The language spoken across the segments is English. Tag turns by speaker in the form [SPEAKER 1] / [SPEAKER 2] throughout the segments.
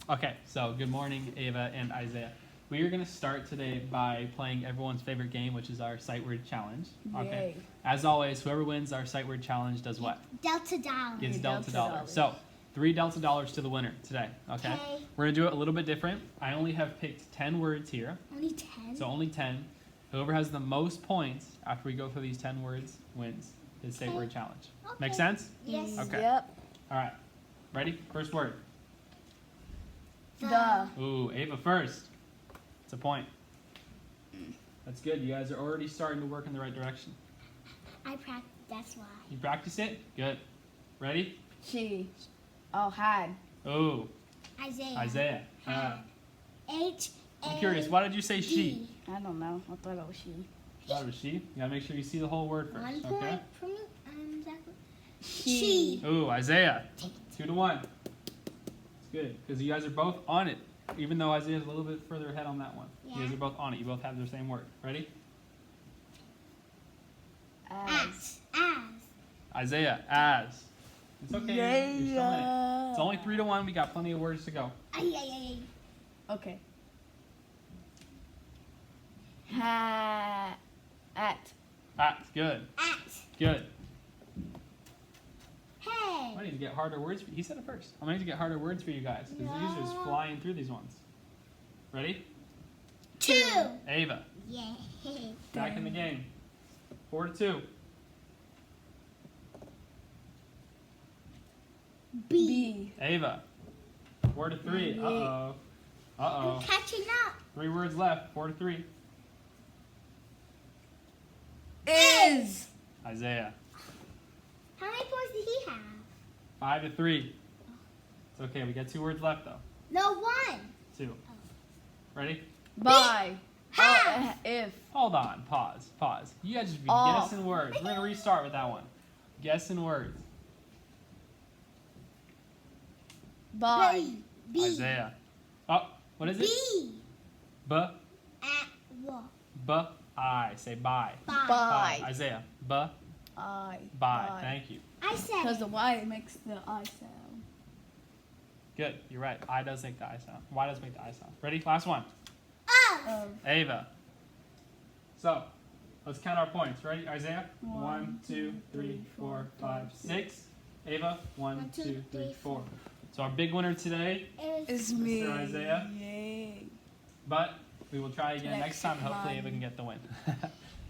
[SPEAKER 1] Okay, so good morning, Ava and Isaiah. We are going to start today by playing everyone's favorite game, which is our sight word challenge. Okay.
[SPEAKER 2] Yay.
[SPEAKER 1] As always, whoever wins our sight word challenge does what?
[SPEAKER 3] Delta dollars.
[SPEAKER 1] Gets Delta
[SPEAKER 2] Delta
[SPEAKER 1] dollars.
[SPEAKER 2] dollars.
[SPEAKER 1] So 3 Delta dollars to the winner today. Okay.
[SPEAKER 3] Okay.
[SPEAKER 1] We're going to do it a little bit different. I only have picked 10 words here,
[SPEAKER 3] Only 10.
[SPEAKER 1] so only 10. Whoever has the most points after we go through these 10 words wins his sight
[SPEAKER 3] Okay.
[SPEAKER 1] word challenge.
[SPEAKER 3] Okay.
[SPEAKER 1] Make sense?
[SPEAKER 3] Yes.
[SPEAKER 1] Okay.
[SPEAKER 2] Yep.
[SPEAKER 1] All right. Ready? First word.
[SPEAKER 2] The.
[SPEAKER 1] Ooh, Ava first. It's a point. That's good. You guys are already starting to work in the right direction.
[SPEAKER 3] I practiced. That's why.
[SPEAKER 1] You practiced it? Good. Ready?
[SPEAKER 2] She. Oh, had.
[SPEAKER 1] Ooh,
[SPEAKER 3] Isaiah.
[SPEAKER 1] Isaiah.
[SPEAKER 3] H.
[SPEAKER 1] I'm curious. Why did you say she?
[SPEAKER 3] D.
[SPEAKER 2] I don't know. I thought it was she.
[SPEAKER 1] Thought it was she. You gotta make sure you see the whole word first.
[SPEAKER 3] 1
[SPEAKER 1] Okay.
[SPEAKER 3] point for me. Exactly.
[SPEAKER 2] She.
[SPEAKER 1] Ooh, Isaiah. 2-1. It's good because you guys are both on it. Even though Isaiah's a little bit further ahead on that one. You guys
[SPEAKER 3] Yeah.
[SPEAKER 1] are both on it. You both have the same word. Ready?
[SPEAKER 3] As. As.
[SPEAKER 1] Isaiah. As. It's okay. You're still in it. It's only
[SPEAKER 2] Yeah.
[SPEAKER 1] 3-1. We got plenty of words to go.
[SPEAKER 3] Ay, ay, ay, ay.
[SPEAKER 2] Okay. Hat.
[SPEAKER 1] At. Good.
[SPEAKER 3] At.
[SPEAKER 1] Good.
[SPEAKER 3] Hey.
[SPEAKER 1] I need to get harder words for you. He said it first. I'm going to get harder words for you guys because these are just
[SPEAKER 3] No.
[SPEAKER 1] flying through these ones. Ready?
[SPEAKER 3] 2.
[SPEAKER 1] Ava,
[SPEAKER 3] Yeah.
[SPEAKER 1] back in the game. 4-2.
[SPEAKER 3] B.
[SPEAKER 2] B.
[SPEAKER 1] Ava, 4-3. Uh-oh.
[SPEAKER 3] I'm
[SPEAKER 1] Uh-oh.
[SPEAKER 3] catching up.
[SPEAKER 1] 3 words left. 4-3.
[SPEAKER 2] Is.
[SPEAKER 1] Isaiah,
[SPEAKER 3] How many points did he have?
[SPEAKER 1] 5-3. It's okay. We got 2 words left though.
[SPEAKER 3] No, 1.
[SPEAKER 1] 2. Ready?
[SPEAKER 2] By.
[SPEAKER 3] Have.
[SPEAKER 2] If.
[SPEAKER 1] Hold on. Pause. Pause. You guys just be
[SPEAKER 2] Off.
[SPEAKER 1] guessing words. We're going to restart with that one. Guessing words.
[SPEAKER 2] By.
[SPEAKER 3] B.
[SPEAKER 1] Isaiah. Oh, what is it?
[SPEAKER 3] B.
[SPEAKER 1] B.
[SPEAKER 3] At what?
[SPEAKER 1] B. I. Say bye.
[SPEAKER 3] Bye.
[SPEAKER 1] Bye.
[SPEAKER 2] By.
[SPEAKER 1] Isaiah. B.
[SPEAKER 2] I.
[SPEAKER 1] Bye. Thank you.
[SPEAKER 3] I said
[SPEAKER 2] Because
[SPEAKER 3] it.
[SPEAKER 2] the Y makes the I sound.
[SPEAKER 1] Good. You're right. I does make the I sound. Y does make the I sound. Ready? Last one.
[SPEAKER 3] Of.
[SPEAKER 1] Ava. So, let's count our points. Ready? Isaiah? 1,
[SPEAKER 2] One,
[SPEAKER 1] 2, 3, 4, 5, 6. Ava? 1,
[SPEAKER 3] One,
[SPEAKER 1] 2,
[SPEAKER 3] two,
[SPEAKER 1] 3,
[SPEAKER 3] three,
[SPEAKER 1] 4. So our big winner today,
[SPEAKER 2] It's
[SPEAKER 1] Mr.
[SPEAKER 2] me.
[SPEAKER 1] Isaiah.
[SPEAKER 2] Yay.
[SPEAKER 1] but we will try again next time.
[SPEAKER 2] Next
[SPEAKER 1] Hopefully Ava
[SPEAKER 2] time.
[SPEAKER 1] can get the win.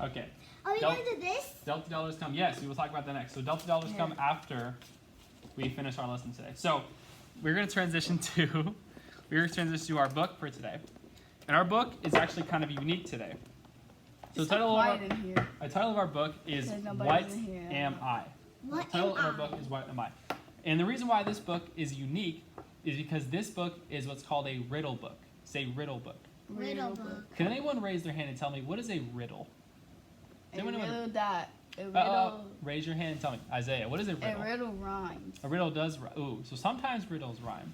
[SPEAKER 1] Okay.
[SPEAKER 3] Are we
[SPEAKER 1] Del-
[SPEAKER 3] going to do this?
[SPEAKER 1] Delta dollars come. Yes, we will talk about that next. So Delta dollars
[SPEAKER 2] Yeah.
[SPEAKER 1] come after we finish our lesson today. So we're going to transition to our book for today, and our book is actually kind of unique today. So
[SPEAKER 2] It's
[SPEAKER 1] the title
[SPEAKER 2] so
[SPEAKER 1] of our,
[SPEAKER 2] quiet in here.
[SPEAKER 1] the title of our book is
[SPEAKER 2] There's nobody
[SPEAKER 1] What
[SPEAKER 2] in here.
[SPEAKER 1] Am I?
[SPEAKER 3] What
[SPEAKER 1] The title
[SPEAKER 3] am
[SPEAKER 1] of our
[SPEAKER 3] I?
[SPEAKER 1] book is What Am I? And the reason why this book is unique is because this book is what's called a riddle book. Say riddle book.
[SPEAKER 3] Riddle book.
[SPEAKER 1] Can anyone raise their hand and tell me what is a riddle?
[SPEAKER 2] A
[SPEAKER 1] Anyone know what
[SPEAKER 2] riddle that. A riddle.
[SPEAKER 1] Raise your hand and tell me. Isaiah, what is a
[SPEAKER 2] A
[SPEAKER 1] riddle?
[SPEAKER 2] riddle rhymes.
[SPEAKER 1] A riddle does rhyme. Ooh, so sometimes riddles rhyme.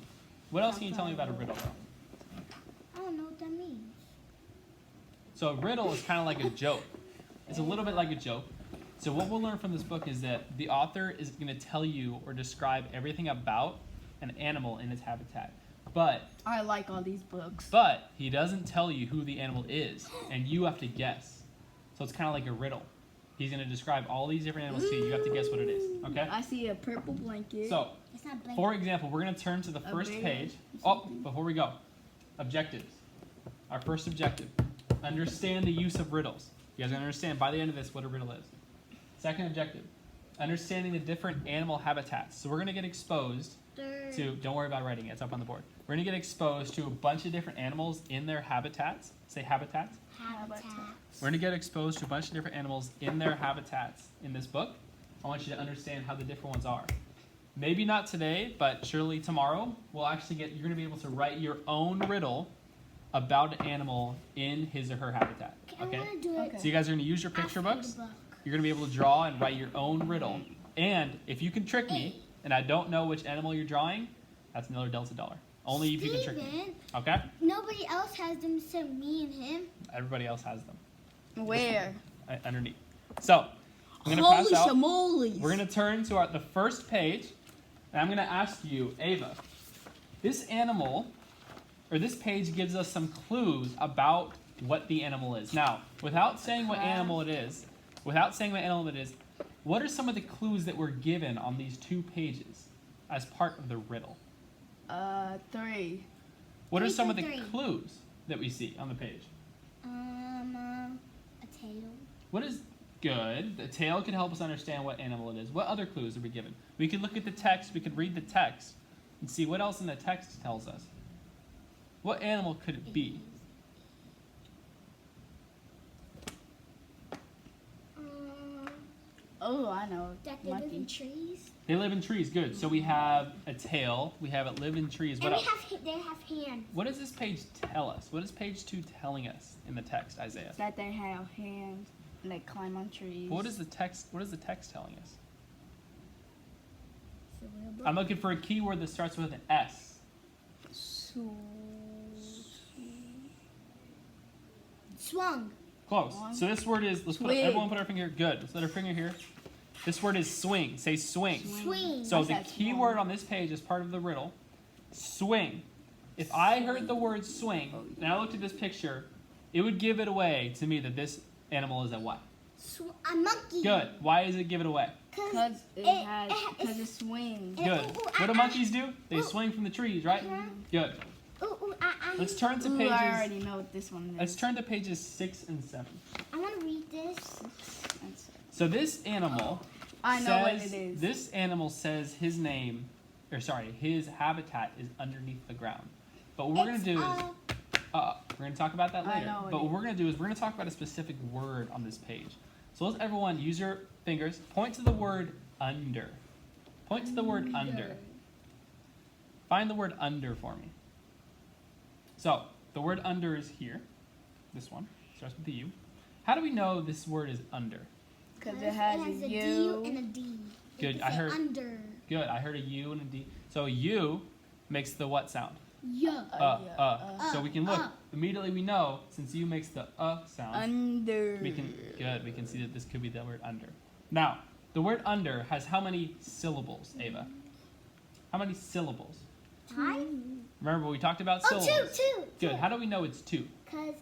[SPEAKER 1] What else can you tell me about a riddle though?
[SPEAKER 3] I don't know what that means.
[SPEAKER 1] So a riddle is kind of like a joke. It's a little bit like a joke. So what we'll learn from this book is that the author is going to tell you or describe everything about an animal in its habitat. But
[SPEAKER 2] I like all these books.
[SPEAKER 1] he doesn't tell you who the animal is, and you have to guess. So it's kind of like a riddle. He's going to describe all these different animals to you. You have to guess what it is. Okay?
[SPEAKER 2] I see a purple blanket.
[SPEAKER 1] So,
[SPEAKER 3] It's not blanket.
[SPEAKER 1] for example, we're going to turn to the first
[SPEAKER 2] bear
[SPEAKER 1] page.
[SPEAKER 2] or
[SPEAKER 1] Oh,
[SPEAKER 2] something.
[SPEAKER 1] before we go, objectives. Our first objective: understand the use of riddles. You guys are going to understand by the end of this what a riddle is. Second objective: understanding the different animal habitats. So we're going to get exposed
[SPEAKER 3] Third.
[SPEAKER 1] to. Don't worry about writing it; it's up on the board. We're going to get exposed to a bunch of different animals in their habitats. Say habitats.
[SPEAKER 3] Habitat.
[SPEAKER 1] We're going to get exposed to a bunch of different animals in their habitats in this book. I want you to understand how the different ones are. Maybe not today, but surely tomorrow we'll actually you're going to be able to write your own riddle about an animal in his or her habitat. Okay?
[SPEAKER 3] I want to do it.
[SPEAKER 2] Okay.
[SPEAKER 1] So you guys are going to use your picture
[SPEAKER 3] after
[SPEAKER 1] books.
[SPEAKER 3] the book.
[SPEAKER 1] You're going to be able to draw and write your own riddle. And if you can trick me and I don't know which animal you're drawing, that's another Delta dollar. Only if you can trick me.
[SPEAKER 3] Steven,
[SPEAKER 1] Okay?
[SPEAKER 3] nobody else has them except me and him.
[SPEAKER 1] Everybody else has them
[SPEAKER 2] Where?
[SPEAKER 1] underneath. So I'm going to pass
[SPEAKER 2] Holy
[SPEAKER 1] out.
[SPEAKER 2] shamolies.
[SPEAKER 1] We're going to turn to the first page, and I'm going to ask you, Ava, this animal or this page gives us some clues about what the animal is. Now, without saying what animal it is, what are some of the clues that were given on these 2 pages as part of the riddle?
[SPEAKER 2] 3.
[SPEAKER 1] What are
[SPEAKER 3] Three
[SPEAKER 1] some
[SPEAKER 3] for
[SPEAKER 1] of the
[SPEAKER 3] three.
[SPEAKER 1] clues that we see on the page?
[SPEAKER 3] A tail.
[SPEAKER 1] What is good? The tail could help us understand what animal it is. What other clues are we given? We could look at the text, we could read the text, and see what else in the text tells us. What animal could it be?
[SPEAKER 2] Oh, I know.
[SPEAKER 3] That they live in
[SPEAKER 2] Monkey.
[SPEAKER 3] trees.
[SPEAKER 1] They live in trees. Good. So we have a tail. We have it live in trees. What
[SPEAKER 3] And
[SPEAKER 1] else?
[SPEAKER 3] they have hands.
[SPEAKER 1] What does this page tell us? What is page 2 telling us in the text, Isaiah?
[SPEAKER 2] That they have hands and they climb on trees.
[SPEAKER 1] What is the text? What is the text telling us?
[SPEAKER 3] It's a real book.
[SPEAKER 1] I'm looking for a keyword that starts with an S.
[SPEAKER 3] Swung.
[SPEAKER 1] Close.
[SPEAKER 2] Swung.
[SPEAKER 1] So this word is. Let's put.
[SPEAKER 2] Swing.
[SPEAKER 1] Everyone put our finger. Good. Let's let our finger here. This word is swing. Say swing.
[SPEAKER 3] Swing.
[SPEAKER 1] So
[SPEAKER 2] I
[SPEAKER 1] the
[SPEAKER 2] said
[SPEAKER 1] key
[SPEAKER 2] swung.
[SPEAKER 1] word on this page is part of the riddle. Swing. If I heard the word swing and I looked at this picture, it would give it away to me that this animal is a what?
[SPEAKER 3] A monkey.
[SPEAKER 1] Good. Why does it give it away?
[SPEAKER 2] Because it swings.
[SPEAKER 1] Good. What do monkeys do? They swing from the trees, right? Good. Let's turn to
[SPEAKER 2] Ooh, I
[SPEAKER 1] pages.
[SPEAKER 2] already know what this one is.
[SPEAKER 1] Let's turn to pages 6 and 7.
[SPEAKER 3] I want to read this.
[SPEAKER 1] So this animal
[SPEAKER 2] I know what
[SPEAKER 1] says
[SPEAKER 2] it is.
[SPEAKER 1] this animal says his name, or sorry, his habitat is underneath the ground. But what we're gonna do is we're gonna talk about that
[SPEAKER 2] I
[SPEAKER 1] later.
[SPEAKER 2] know
[SPEAKER 1] But
[SPEAKER 2] it
[SPEAKER 1] what
[SPEAKER 2] is.
[SPEAKER 1] we're gonna do is we're gonna talk about a specific word on this page. So let's everyone use your fingers. Point to the word under. Point to the word under. Find the word under for me. So the word under is here. This one starts with the U. How do we know this word is under?
[SPEAKER 2] Because it has a
[SPEAKER 3] D
[SPEAKER 2] U.
[SPEAKER 3] and a D.
[SPEAKER 1] Good,
[SPEAKER 3] It
[SPEAKER 1] I
[SPEAKER 3] say
[SPEAKER 1] heard-
[SPEAKER 3] under.
[SPEAKER 1] Good. I heard a U and a D. So a U makes the what sound?
[SPEAKER 3] Yeah.
[SPEAKER 1] So we can look. Immediately we know, since U makes the sound,
[SPEAKER 2] Under.
[SPEAKER 1] we can see that this could be the word under. Now, the word under has how many syllables, Ava? How many syllables? Remember we talked about
[SPEAKER 3] Oh,
[SPEAKER 1] syllables.
[SPEAKER 3] two.
[SPEAKER 1] Good. How do we know it's 2?
[SPEAKER 3] Because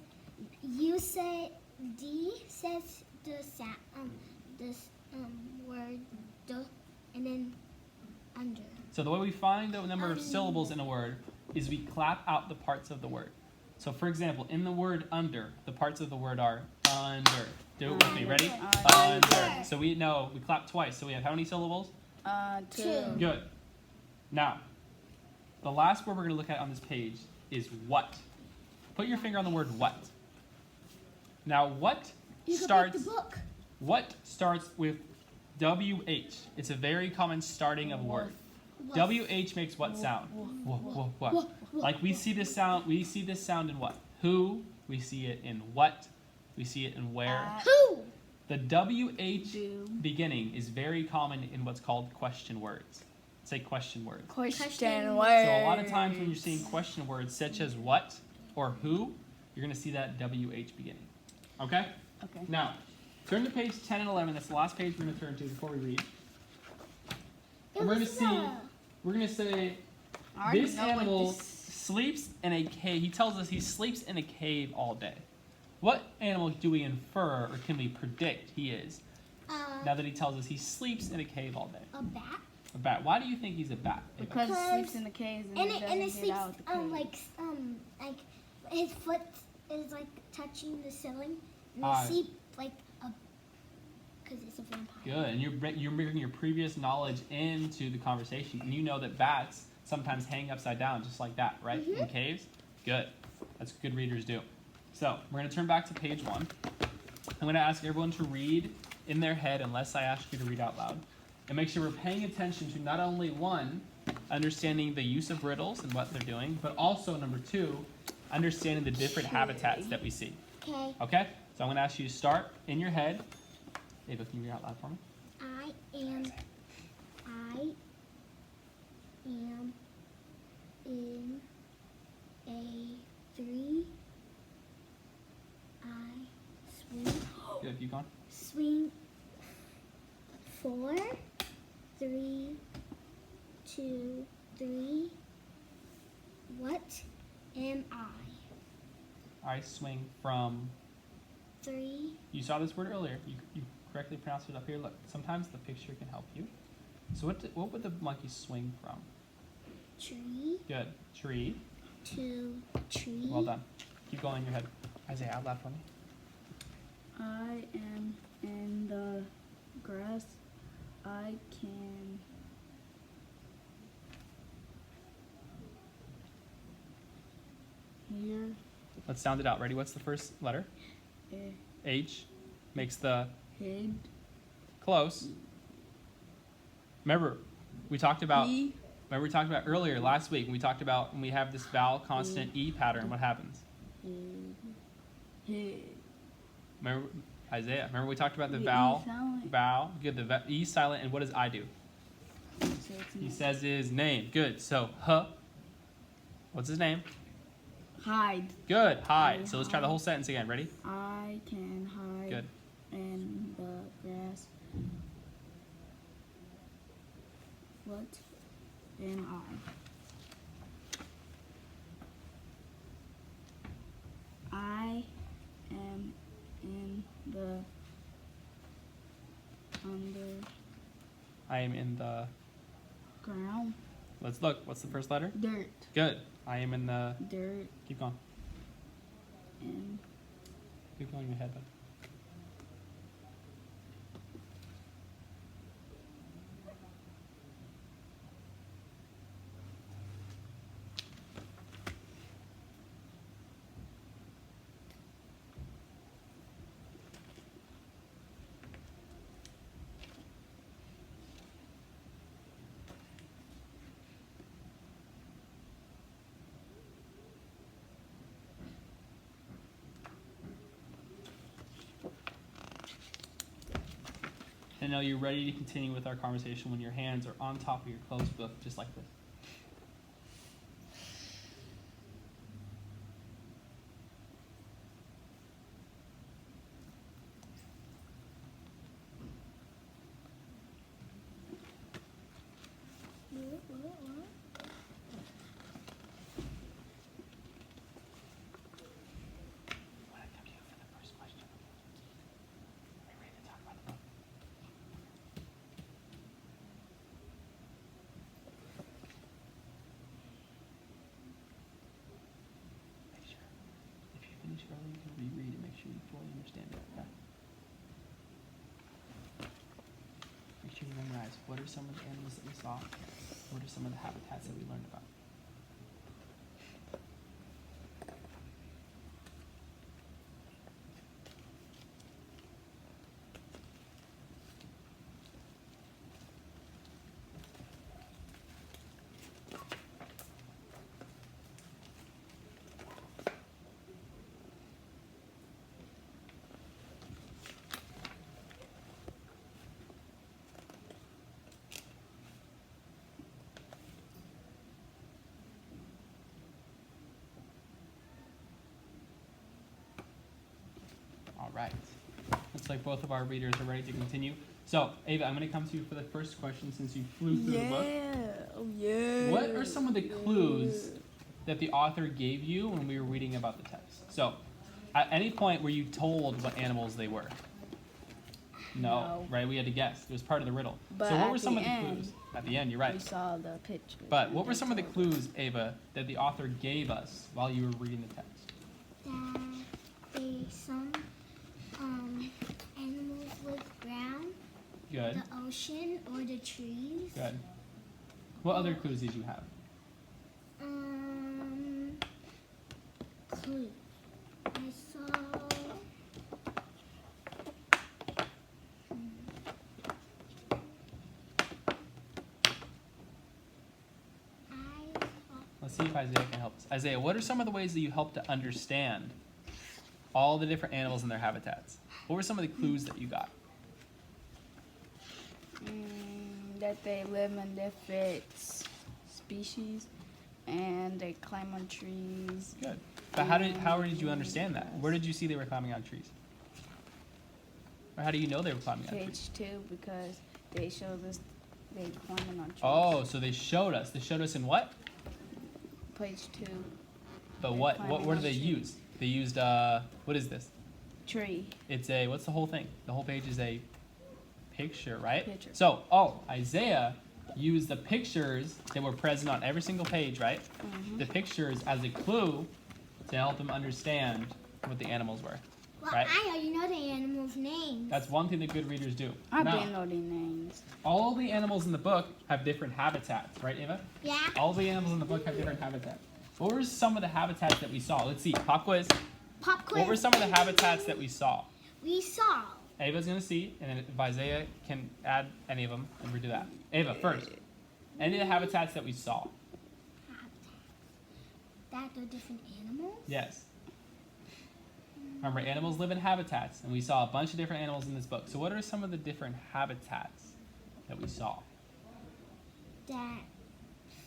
[SPEAKER 3] you say D says the sound, this word, the, and then under.
[SPEAKER 1] So the way we find the number of syllables in a word is we clap out the parts of the word. So for example, in the word under, the parts of the word are under. Do it with me. Ready? Under. So we know we clap twice. So we have how many syllables?
[SPEAKER 2] 2.
[SPEAKER 1] Good. Now, the last word we're going to look at on this page is what. Put your finger on the word what. Now, what starts with WH. It's a very common starting of a word. WH makes what sound? What? Like we see this sound in what? Who? We see it in what? We see it in where?
[SPEAKER 3] Who?
[SPEAKER 1] The WH beginning is very common in what's called question words. Say question words.
[SPEAKER 2] Question word.
[SPEAKER 1] So a lot of times when you're seeing question words such as what or who, you're going to see that WH beginning. Okay?
[SPEAKER 2] Okay.
[SPEAKER 1] Now, turn to page 10 and 11. That's the last page we're going to turn to before we read. And we're going to say,
[SPEAKER 2] I already
[SPEAKER 1] this
[SPEAKER 2] know what
[SPEAKER 1] animal
[SPEAKER 2] this-
[SPEAKER 1] sleeps in a cave. He tells us he sleeps in a cave all day. What animal do we infer or can we predict he is now that he tells us he sleeps in a cave all day?
[SPEAKER 3] A bat.
[SPEAKER 1] A bat. Why do you think he's a bat? Ava?
[SPEAKER 2] Because it
[SPEAKER 3] Because-
[SPEAKER 2] sleeps in the caves and,
[SPEAKER 3] And
[SPEAKER 2] it
[SPEAKER 3] it
[SPEAKER 2] doesn't
[SPEAKER 3] sleeps
[SPEAKER 2] get out the cave.
[SPEAKER 3] like his foot is like touching the ceiling, and
[SPEAKER 1] Ah.
[SPEAKER 3] they sleep like a because it's a vampire.
[SPEAKER 1] Good, and you're bringing your previous knowledge into the conversation, and you know that bats sometimes hang upside down just like that, right? In caves. Good. That's what good readers do. So we're going to turn back to page 1. I'm going to ask everyone to read in their head, unless I ask you to read out loud, and make sure we're paying attention to not only 1, understanding the use of riddles and what they're doing, but also number 2, understanding the different habitats that we see.
[SPEAKER 3] Okay.
[SPEAKER 1] Okay? So I'm going to ask you to start in your head. Ava, can you read out loud for me?
[SPEAKER 3] I am in a tree. I
[SPEAKER 1] Good, keep going.
[SPEAKER 3] swing 4, 3, 2, 3. What am
[SPEAKER 1] I swing from.
[SPEAKER 3] 3.
[SPEAKER 1] You saw this word earlier. You correctly pronounced it up here. Look, sometimes the picture can help you. So what would the monkey swing from?
[SPEAKER 3] Tree.
[SPEAKER 1] Good. Tree.
[SPEAKER 3] To tree.
[SPEAKER 1] Well done. Keep going in your head. Isaiah, out loud for me.
[SPEAKER 2] I am in the grass. I can hear
[SPEAKER 1] Let's sound it out. Ready? What's the first letter?
[SPEAKER 2] a
[SPEAKER 1] H. Makes the
[SPEAKER 2] head.
[SPEAKER 1] close. Remember, we talked about.
[SPEAKER 2] E.
[SPEAKER 1] Remember, we talked about earlier last week when we talked about when we have this vowel consonant E pattern. What happens?
[SPEAKER 2] Head.
[SPEAKER 1] Remember, Isaiah. Remember we talked about the
[SPEAKER 2] The E
[SPEAKER 1] vowel.
[SPEAKER 2] sound.
[SPEAKER 1] Vowel. Good. The E silent. And what does I do?
[SPEAKER 2] So it's
[SPEAKER 1] He
[SPEAKER 2] not-
[SPEAKER 1] says his name. Good. So huh. What's his name?
[SPEAKER 2] hide.
[SPEAKER 1] Good. Hide. So let's try the whole sentence again. Ready?
[SPEAKER 2] I can hide
[SPEAKER 1] Good.
[SPEAKER 2] in the grass. What am I am in the
[SPEAKER 1] I am in the.
[SPEAKER 2] underground.
[SPEAKER 1] Let's look. What's the first letter?
[SPEAKER 2] Dirt.
[SPEAKER 1] Good. I am in the.
[SPEAKER 2] Dirt
[SPEAKER 1] Keep going.
[SPEAKER 2] and
[SPEAKER 1] Keep going in your head, bud. And now you're ready to continue with our conversation when your hands are on top of your closed book, just like this.
[SPEAKER 3] What?
[SPEAKER 1] When I come to you for the first question, are you ready to talk about the book? Make sure, if you finish early, you can reread and make sure you fully understand it. Okay? Make sure you memorize. What are some of the animals that we saw? What are some of the habitats that we learned about? All right. Looks like both of our readers are ready to continue. So, Ava, I'm going to come to you for the first question since you flew through the book.
[SPEAKER 2] Yeah.
[SPEAKER 1] What are some of the clues that the author gave you when we were reading about the text? So, at any point were you told what animals they were? No, right? We had to guess. It was part of the riddle.
[SPEAKER 2] But
[SPEAKER 1] so, what
[SPEAKER 2] at
[SPEAKER 1] were some
[SPEAKER 2] the
[SPEAKER 1] of the
[SPEAKER 2] end,
[SPEAKER 1] clues? At the end, you're
[SPEAKER 2] We
[SPEAKER 1] right.
[SPEAKER 2] saw the picture.
[SPEAKER 1] But what were some of the clues, Ava, that the author gave us while you were reading the text?
[SPEAKER 3] That some animals live ground,
[SPEAKER 1] Good.
[SPEAKER 3] the ocean, or the trees.
[SPEAKER 1] Good. What other clues did you have?
[SPEAKER 3] Clue. I saw.
[SPEAKER 1] Let's see if Isaiah can help us. Isaiah, what are some of the ways that you help to understand all the different animals and their habitats? What were some of the clues that you got?
[SPEAKER 2] That they live in different species and they climb on trees.
[SPEAKER 1] Good. But how did you understand that? Where did you see they were climbing on trees? Or how do you know they were climbing on trees?
[SPEAKER 2] Page 2 because they showed us they climbing on trees.
[SPEAKER 1] Oh, so they showed us. They showed us in what?
[SPEAKER 2] Page 2.
[SPEAKER 1] But
[SPEAKER 2] They're
[SPEAKER 1] what
[SPEAKER 2] climbing
[SPEAKER 1] word
[SPEAKER 2] on
[SPEAKER 1] do they
[SPEAKER 2] trees.
[SPEAKER 1] use? They used what is this?
[SPEAKER 2] Tree.
[SPEAKER 1] It's a, what's the whole thing? The whole page is a picture, right?
[SPEAKER 2] Picture.
[SPEAKER 1] So, Isaiah used the pictures that were present on every single page, right? The pictures as a clue to help him understand what the animals were.
[SPEAKER 3] Well,
[SPEAKER 1] Right.
[SPEAKER 3] I already know the animals' names.
[SPEAKER 1] That's one thing that good readers do.
[SPEAKER 2] I've
[SPEAKER 1] Now,
[SPEAKER 2] been noting names.
[SPEAKER 1] all the animals in the book have different habitats, right, Ava?
[SPEAKER 3] Yeah.
[SPEAKER 1] All the animals in the book have different habitats. What were some of the habitats that we saw? Let's see, pop quiz.
[SPEAKER 3] Pop quiz.
[SPEAKER 1] What were some of the habitats that we saw?
[SPEAKER 3] We saw?
[SPEAKER 1] Ava's gonna see, and then if Isaiah can add any of them, and redo that. Ava, first. Any of the habitats that we saw?
[SPEAKER 3] That are different animals?
[SPEAKER 1] Yes. Remember, animals live in habitats, and we saw a bunch of different animals in this book. So what are some of the different habitats that we saw?
[SPEAKER 3] That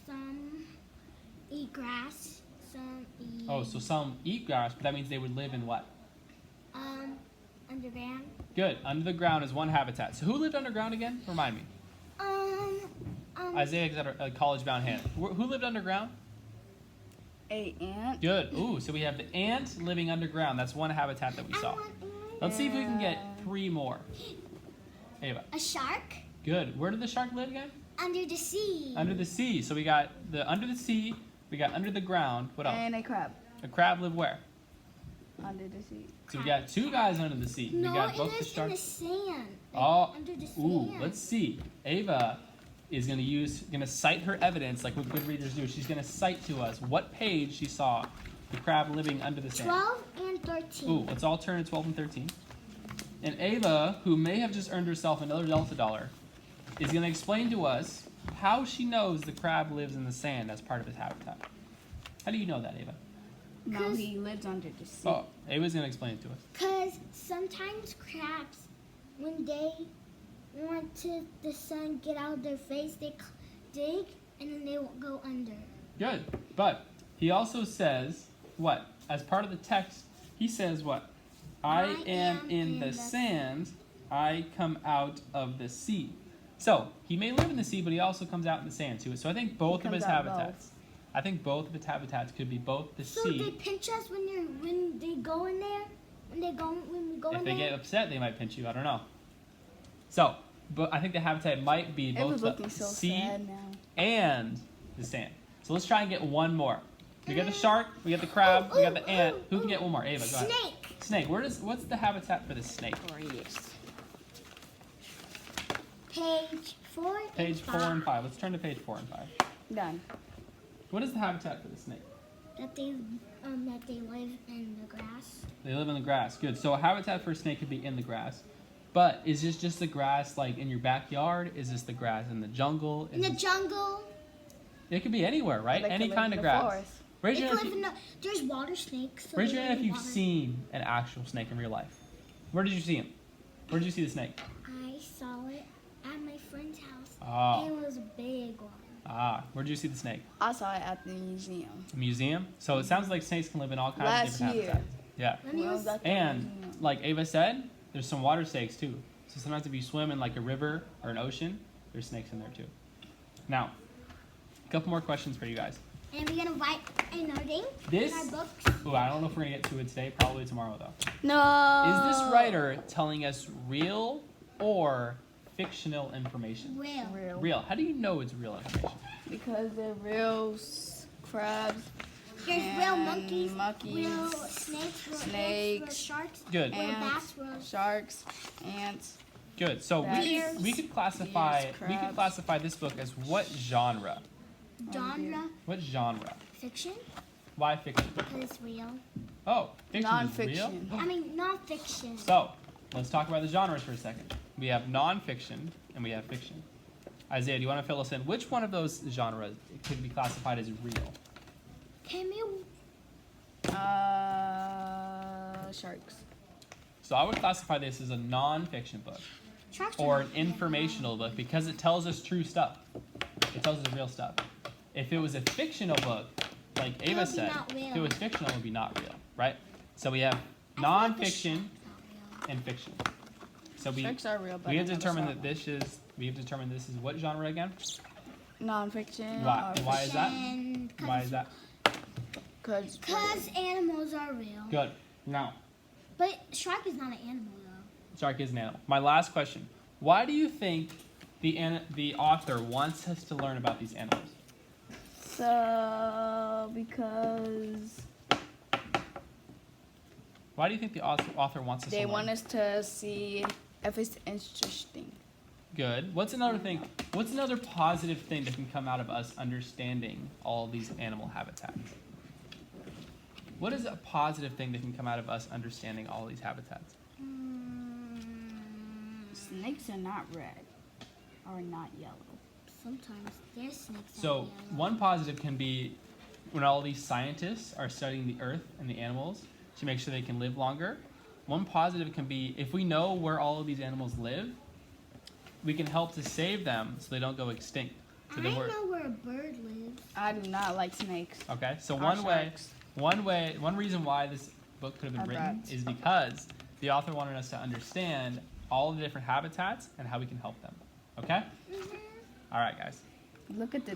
[SPEAKER 3] some eat grass, some eat
[SPEAKER 1] Oh, so some eat grass, but that means they would live in what?
[SPEAKER 3] underground.
[SPEAKER 1] Good. Under the ground is one habitat. So who lived underground again? Remind me. Isaiah got a college-bound hand. Who lived underground?
[SPEAKER 2] A ant.
[SPEAKER 1] Good. Ooh, so we have the ant living underground. That's one habitat that we saw. Let's see if we can get 3 more. Ava.
[SPEAKER 3] A shark
[SPEAKER 1] Good. Where did the shark live again?
[SPEAKER 3] under the sea.
[SPEAKER 1] Under the sea. So we got the under the sea. We got under the ground. What else?
[SPEAKER 2] And a crab.
[SPEAKER 1] A crab lived where?
[SPEAKER 2] Under the sea.
[SPEAKER 1] So we got 2 guys under the sea.
[SPEAKER 3] No,
[SPEAKER 1] we got
[SPEAKER 3] it
[SPEAKER 1] both the
[SPEAKER 3] lives in the
[SPEAKER 1] sharks.
[SPEAKER 3] sand.
[SPEAKER 1] Oh.
[SPEAKER 3] Under the sand.
[SPEAKER 1] Ooh, let's see. Ava is gonna cite her evidence like what good readers do. She's gonna cite to us what page she saw the crab living under the sand.
[SPEAKER 3] 12 and 13.
[SPEAKER 1] Ooh, let's all turn to 12 and 13. And Ava, who may have just earned herself another Delta dollar, is gonna explain to us how she knows the crab lives in the sand as part of his habitat. How do you know that, Ava?
[SPEAKER 2] No, he lives under the sea.
[SPEAKER 1] Oh, Ava's gonna explain it to us.
[SPEAKER 3] Because sometimes crabs, when they want to the sun get out of their face, they dig and then they won't go under.
[SPEAKER 1] Good. But he also says what? As part of the text, he says what? I am in the sand, I come out of the sea. So he may live in the sea, but he also comes out in the sand too. So I think both of his
[SPEAKER 2] comes out
[SPEAKER 1] habitats. I think both of its habitats could be both the
[SPEAKER 3] So
[SPEAKER 1] sea.
[SPEAKER 3] they pinch us when they go in there? When we go
[SPEAKER 1] If
[SPEAKER 3] in
[SPEAKER 1] they
[SPEAKER 3] there?
[SPEAKER 1] get upset, they might pinch you. I don't know. So, but I think the habitat might be
[SPEAKER 2] It
[SPEAKER 1] both
[SPEAKER 2] was
[SPEAKER 1] the
[SPEAKER 2] looking so
[SPEAKER 1] sea
[SPEAKER 2] sad now.
[SPEAKER 1] and the sand. So let's try and get one more. We got the shark, we got the crab, we got the ant. Who can get one more? Ava, go ahead.
[SPEAKER 3] Snake.
[SPEAKER 1] Snake. What's the habitat for the snake?
[SPEAKER 3] Page 4
[SPEAKER 1] Page 4 and 5. Let's turn to page 4 and 5.
[SPEAKER 2] Done.
[SPEAKER 1] What is the habitat for the snake?
[SPEAKER 3] That they live in the grass.
[SPEAKER 1] They live in the grass. Good. So a habitat for a snake could be in the grass. But is this just the grass like in your backyard? Is this the grass in the jungle?
[SPEAKER 3] In the jungle.
[SPEAKER 1] It could be anywhere, right?
[SPEAKER 2] They
[SPEAKER 1] Any
[SPEAKER 2] could live
[SPEAKER 1] kind
[SPEAKER 2] in
[SPEAKER 1] of
[SPEAKER 2] the
[SPEAKER 1] grass.
[SPEAKER 2] forest.
[SPEAKER 1] Raise
[SPEAKER 3] They
[SPEAKER 1] your
[SPEAKER 3] can
[SPEAKER 1] hand if
[SPEAKER 3] live
[SPEAKER 1] you-
[SPEAKER 3] in the, there's water snakes. So
[SPEAKER 1] raise
[SPEAKER 3] they
[SPEAKER 1] your
[SPEAKER 3] live
[SPEAKER 1] hand if
[SPEAKER 3] in
[SPEAKER 1] you've
[SPEAKER 3] water.
[SPEAKER 1] seen an actual snake in real life. Where did you see him? Where did you see the snake?
[SPEAKER 3] I saw it at my friend's house.
[SPEAKER 1] Ah.
[SPEAKER 3] It was a big one.
[SPEAKER 1] Where did you see the snake?
[SPEAKER 2] I saw it at the museum.
[SPEAKER 1] A museum? So it sounds like snakes can live in all kinds of
[SPEAKER 2] Last
[SPEAKER 1] different
[SPEAKER 2] year.
[SPEAKER 1] habitats. Yeah.
[SPEAKER 3] Let me
[SPEAKER 2] When I was
[SPEAKER 3] listen.
[SPEAKER 2] at the
[SPEAKER 1] And
[SPEAKER 2] museum.
[SPEAKER 1] like Ava said, there's some water snakes too. So sometimes if you swim in like a river or an ocean, there's snakes in there too. Now, a couple more questions for you guys.
[SPEAKER 3] And we're gonna write a noting
[SPEAKER 1] This-
[SPEAKER 3] in our books.
[SPEAKER 1] Ooh, I don't know if we're gonna get to it today. Probably tomorrow though.
[SPEAKER 2] No.
[SPEAKER 1] Is this writer telling us real or fictional information?
[SPEAKER 3] Real.
[SPEAKER 1] Real. How do you know it's real information?
[SPEAKER 2] Because they're real crabs.
[SPEAKER 3] There's real monkeys,
[SPEAKER 2] monkeys,
[SPEAKER 3] real snakes, real ants, real
[SPEAKER 2] snakes,
[SPEAKER 3] sharks,
[SPEAKER 1] Good.
[SPEAKER 3] real
[SPEAKER 2] ants,
[SPEAKER 3] bats, real
[SPEAKER 2] sharks, ants.
[SPEAKER 1] Good. So
[SPEAKER 2] Bears,
[SPEAKER 1] we could classify
[SPEAKER 2] bears,
[SPEAKER 1] we could
[SPEAKER 2] crabs.
[SPEAKER 1] classify this book as what genre?
[SPEAKER 3] genre,
[SPEAKER 1] What genre?
[SPEAKER 3] fiction,
[SPEAKER 1] Why fiction?
[SPEAKER 3] because it's real.
[SPEAKER 1] Oh, fiction is real.
[SPEAKER 2] Non-fiction.
[SPEAKER 3] I mean, non-fiction.
[SPEAKER 1] So, let's talk about the genres for a second. We have non-fiction and we have fiction. Isaiah, do you want to fill us in? Which one of those genres could be classified as real?
[SPEAKER 3] Can you?
[SPEAKER 2] Sharks.
[SPEAKER 1] So I would classify this as a non-fiction book
[SPEAKER 3] Sharks
[SPEAKER 1] or
[SPEAKER 3] are
[SPEAKER 1] an
[SPEAKER 3] not real.
[SPEAKER 1] informational book because it tells us true stuff. It tells us real stuff. If it was a fictional book, like
[SPEAKER 3] It
[SPEAKER 1] Ava
[SPEAKER 3] would be
[SPEAKER 1] said,
[SPEAKER 3] not real.
[SPEAKER 1] if it was fictional, it would be not real, right? So we have
[SPEAKER 3] I feel like the
[SPEAKER 1] non-fiction
[SPEAKER 3] sharks are real.
[SPEAKER 1] and fiction. So we
[SPEAKER 2] Sharks are real, but
[SPEAKER 1] we
[SPEAKER 2] I
[SPEAKER 1] have
[SPEAKER 2] never
[SPEAKER 1] determined
[SPEAKER 2] saw
[SPEAKER 1] that this is what genre again?
[SPEAKER 2] non-fiction.
[SPEAKER 1] Why?
[SPEAKER 2] or
[SPEAKER 1] Why is that?
[SPEAKER 3] And
[SPEAKER 1] Why is that?
[SPEAKER 2] Cause
[SPEAKER 3] Because animals are real.
[SPEAKER 1] Good. Now,
[SPEAKER 3] But shark is not an animal, though.
[SPEAKER 1] shark is an animal. My last question. Why do you think the author wants us to learn about these animals?
[SPEAKER 2] so because
[SPEAKER 1] Why do you think the author wants us
[SPEAKER 2] they
[SPEAKER 1] to learn?
[SPEAKER 2] want us to see if it's interesting.
[SPEAKER 1] Good. What's another thing? What's another positive thing that can come out of us understanding all these animal habitats? What is a positive thing that can come out of us understanding all these habitats?
[SPEAKER 2] Snakes are not red or not yellow.
[SPEAKER 3] Sometimes there's snakes
[SPEAKER 1] So
[SPEAKER 3] out there.
[SPEAKER 1] one positive can be when all these scientists are studying the earth and the animals to make sure they can live longer. One positive can be if we know where all of these animals live, we can help to save them so they don't go extinct. So
[SPEAKER 3] I
[SPEAKER 1] they
[SPEAKER 3] know
[SPEAKER 1] were-
[SPEAKER 3] where a bird lives.
[SPEAKER 2] I do not like snakes.
[SPEAKER 1] Okay, so
[SPEAKER 2] Or sharks.
[SPEAKER 1] one reason why this book could have been
[SPEAKER 2] Or
[SPEAKER 1] written
[SPEAKER 2] bats.
[SPEAKER 1] is because the author wanted us to understand all the different habitats and how we can help them. Okay? All right, guys.
[SPEAKER 2] Look at the